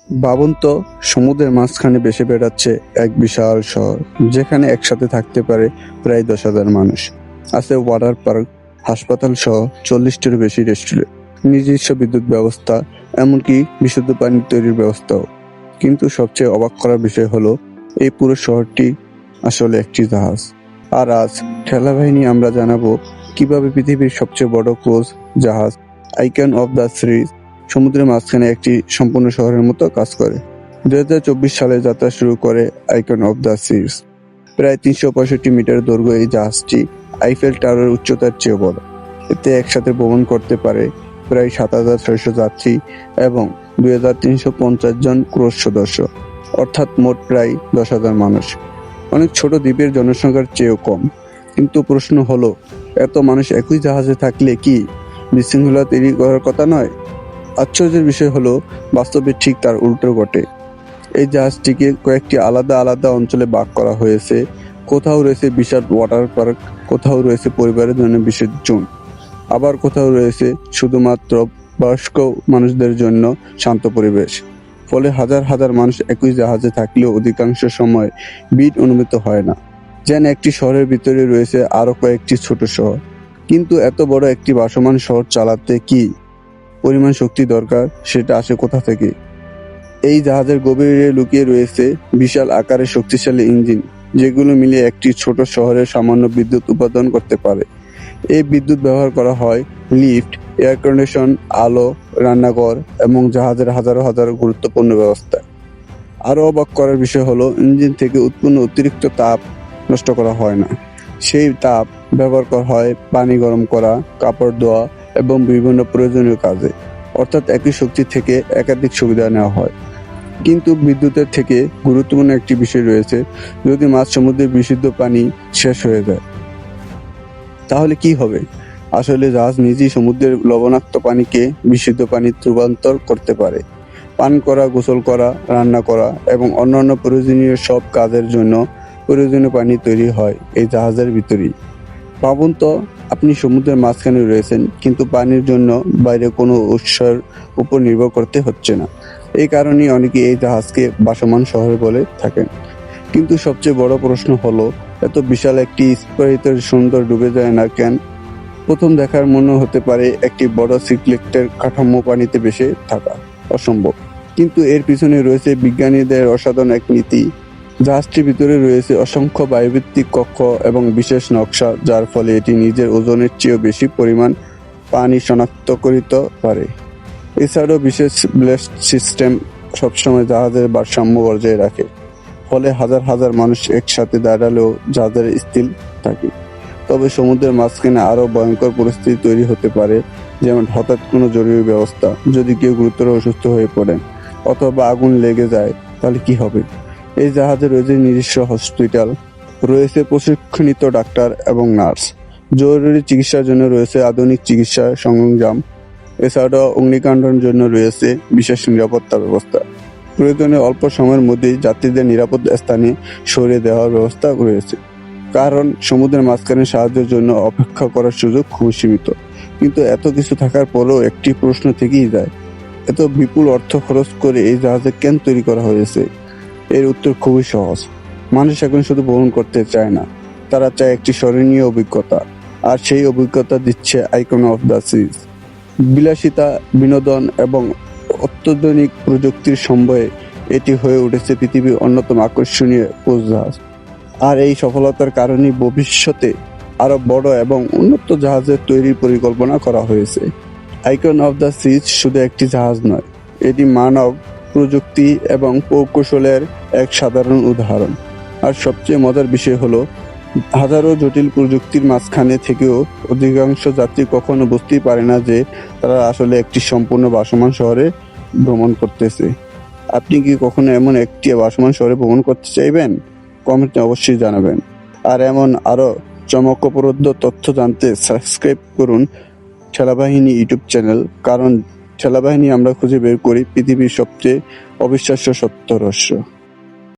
ভাবুন তো, সমুদ্রের মাঝখানে ভেসে বেড়াচ্ছে এক বিশাল শহর, যেখানে একসাথে থাকতে পারে প্রায় 10,000 মানুষ। আছে ওয়াটার পার্ক, হাসপাতাল সহ 40টির বেশি রেস্টুরেন্ট, নিজস্ব বিদ্যুৎ ব্যবস্থা, এমনকি বিশুদ্ধ পানি তৈরির ব্যবস্থাও। কিন্তু সবচেয়ে অবাক করার বিষয় হলো, এই পুরো শহরটি আসলে একটি জাহাজ। আর আজ ঠেলা বাহিনী আমরা জানাবো কিভাবে পৃথিবীর সবচেয়ে বড় ক্রুজ জাহাজ আইকন অফ দ্য সিরিজ সমুদ্রের মাঝখানে একটি সম্পূর্ণ শহরের মতো কাজ করে। 2024 সালে যাত্রা শুরু করে আইকন অফ দ্য সিরিজ। প্রায় 365 মিটার দৈর্ঘ্য এই জাহাজটি আইফেল টাওয়ারের উচ্চতার চেয়ে বড়। এতে একসাথে ভ্রমণ করতে পারে প্রায় 7,600 যাত্রী এবং 2,350 জন ক্রুজ সদস্য, অর্থাৎ মোট প্রায় 10,000 মানুষ। অনেক ছোট দ্বীপের জনসংখ্যার চেয়েও কম। কিন্তু প্রশ্ন হলো, এত মানুষ একই জাহাজে থাকলে কি বিশৃঙ্খলা তৈরি করার কথা নয়? আশ্চর্যের বিষয় হলো, বাস্তবে ঠিক তার উল্টো ঘটে। এই জাহাজটিকে কয়েকটি আলাদা আলাদা অঞ্চলে ভাগ করা হয়েছে। কোথাও রয়েছে বিশাল ওয়াটার পার্ক, কোথাও রয়েছে পরিবারের জন্য বিশেষ জোন, আবার কোথাও রয়েছে শুধুমাত্র বয়স্ক মানুষদের জন্য শান্ত পরিবেশ। ফলে হাজার হাজার মানুষ একই জাহাজে থাকলেও অধিকাংশ সময় ভিড় অনুভূত হয় না, যেন একটি শহরের ভিতরে রয়েছে আরো কয়েকটি ছোট শহর। কিন্তু এত বড় একটি ভাসমান শহর চালাতে কি পরিমাণ শক্তি দরকার, সেটা আসে কোথা থেকে? এই জাহাজের গভীরে লুকিয়ে রয়েছে বিশাল আকারের শক্তিশালী ইঞ্জিন, যেগুলো মিলিয়ে একটি ছোট শহরে সামান্য বিদ্যুৎ উৎপাদন করতে পারে। এই বিদ্যুৎ ব্যবহার করা হয় লিফট, এয়ার কন্ডিশন, আলো, রান্নাঘর এবং জাহাজের হাজারো হাজারো গুরুত্বপূর্ণ ব্যবস্থা। আরও অবাক করার বিষয় হলো, ইঞ্জিন থেকে উৎপন্ন অতিরিক্ত তাপ নষ্ট করা হয় না। সেই তাপ ব্যবহার করা হয় পানি গরম করা, কাপড় ধোয়া এবং বিভিন্ন প্রয়োজনীয় কাজে। অর্থাৎ একই শক্তি থেকে একাধিক সুবিধা নেওয়া হয়। কিন্তু বিদ্যুতের থেকে গুরুত্বপূর্ণ একটি বিষয় রয়েছে, যদি মাঝ সমুদ্রের বিশুদ্ধ পানি শেষ হয়ে যায় তাহলে কি হবে? আসলে জাহাজ নিজেই সমুদ্রের লবণাক্ত পানিকে বিশুদ্ধ পানিতে রূপান্তর করতে পারে। পান করা, গোসল করা, রান্না করা এবং অন্যান্য প্রয়োজনীয় সব কাজের জন্য প্রয়োজনীয় পানি তৈরি হয় এই জাহাজের ভিতরেই। ভাবুন তো, আপনি সমুদ্রের মাঝখানে রয়েছেন, কিন্তু পানির জন্য বাইরে কোনো উৎসের উপর নির্ভর করতে হচ্ছে না। এই কারণেই অনেকে এই জাহাজকে ভাসমান শহর বলে থাকেন। কিন্তু সবচেয়ে বড় প্রশ্ন হলো, এত বিশাল একটি স্পাইসের সুন্দর ডুবে যায় না কেন? প্রথম দেখার মনে হতে পারে একটি বড় সিক্লেটের কাঠামো পানিতে ভেসে থাকা অসম্ভব, কিন্তু এর পিছনে রয়েছে বিজ্ঞানীদের অসাধারণ এক নীতি। জাহাজটির ভিতরে রয়েছে অসংখ্য বায়ুভিত্তিক কক্ষ এবং বিশেষ নকশা, যার ফলে এটি নিজের ওজনের চেয়েও বেশি পরিমাণ পানি শনাক্ত করতে পারে। এছাড়াও বিশেষ ব্লাস্ট সিস্টেম সবসময় জাহাজের ভারসাম্য বজায় রাখে, ফলে হাজার হাজার মানুষ একসাথে দাঁড়ালেও জাহাজের স্থির থাকে। তবে সমুদ্রের মাঝখানে আরও ভয়ঙ্কর পরিস্থিতি তৈরি হতে পারে, যেমন হঠাৎ কোনো জরুরি ব্যবস্থা, যদি কেউ গুরুতর অসুস্থ হয়ে পড়েন অথবা আগুন লেগে যায়, তাহলে কি হবে? এই জাহাজে রয়েছে নিজস্ব হসপিটাল, রয়েছে প্রশিক্ষিত ডাক্তার এবং নার্স, জরুরি চিকিৎসার জন্য রয়েছে আধুনিক চিকিৎসা সরঞ্জাম। এছাড়াও অগ্নিকাণ্ডের জন্য রয়েছে বিশেষ নিরাপত্তা ব্যবস্থা। প্রয়োজনে অল্প সময়ের মধ্যেই যাত্রীদের নিরাপদ স্থানে সরিয়ে দেওয়ার ব্যবস্থা রয়েছে, কারণ সমুদ্রের মাঝখানে সাহায্যের জন্য অপেক্ষা করার সুযোগ খুব সীমিত। কিন্তু এত কিছু থাকার পরেও একটি প্রশ্ন থেকেই যায়, এত বিপুল অর্থ খরচ করে এই জাহাজে কেন তৈরি করা হয়েছে? এর উত্তর খুবই সহজ। মানুষ এখন শুধু ভ্রমণ করতে চায় না, তারা চায় একটি স্মরণীয় অভিজ্ঞতা, আর সেই অভিজ্ঞতা দিচ্ছে আইকন অফ দ্য সিরিজ। বিলাসিতা, বিনোদন এবং অত্যাধুনিক প্রযুক্তির সমন্বয়ে এটি হয়ে উঠেছে পৃথিবীর অন্যতম আকর্ষণীয় ক্রুজ জাহাজ। আর এই সফলতার কারণেই ভবিষ্যতে আরো বড় এবং উন্নত জাহাজের তৈরির পরিকল্পনা করা হয়েছে। আইকন অফ দ্য সিরিজ শুধু একটি জাহাজ নয়, এটি মানব প্রযুক্তি এবং প্রকৌশলের এক সাধারণ উদাহরণ। আর সবচেয়ে মজার বিষয় হলো, হাজারো জটিল প্রযুক্তির মাঝখানে থেকেও অধিকাংশ যাত্রী কখনো বুঝতেই পারে না যে তারা আসলে একটি সম্পূর্ণ ভাসমান শহরে ভ্রমণ করতেছে। আপনি কি কখনো এমন একটি ভাসমান শহরে ভ্রমণ করতে চাইবেন? কমেন্টে অবশ্যই জানাবেন। আর এমন আরো চমকপ্রদ তথ্য জানতে সাবস্ক্রাইব করুন ঠেলা বাহিনী ইউটিউব চ্যানেল, কারণ ঠেলা বাহিনী আমরা খুঁজে বের করি পৃথিবীর সবচেয়ে অবিশ্বাস্য সত্য রহস্য।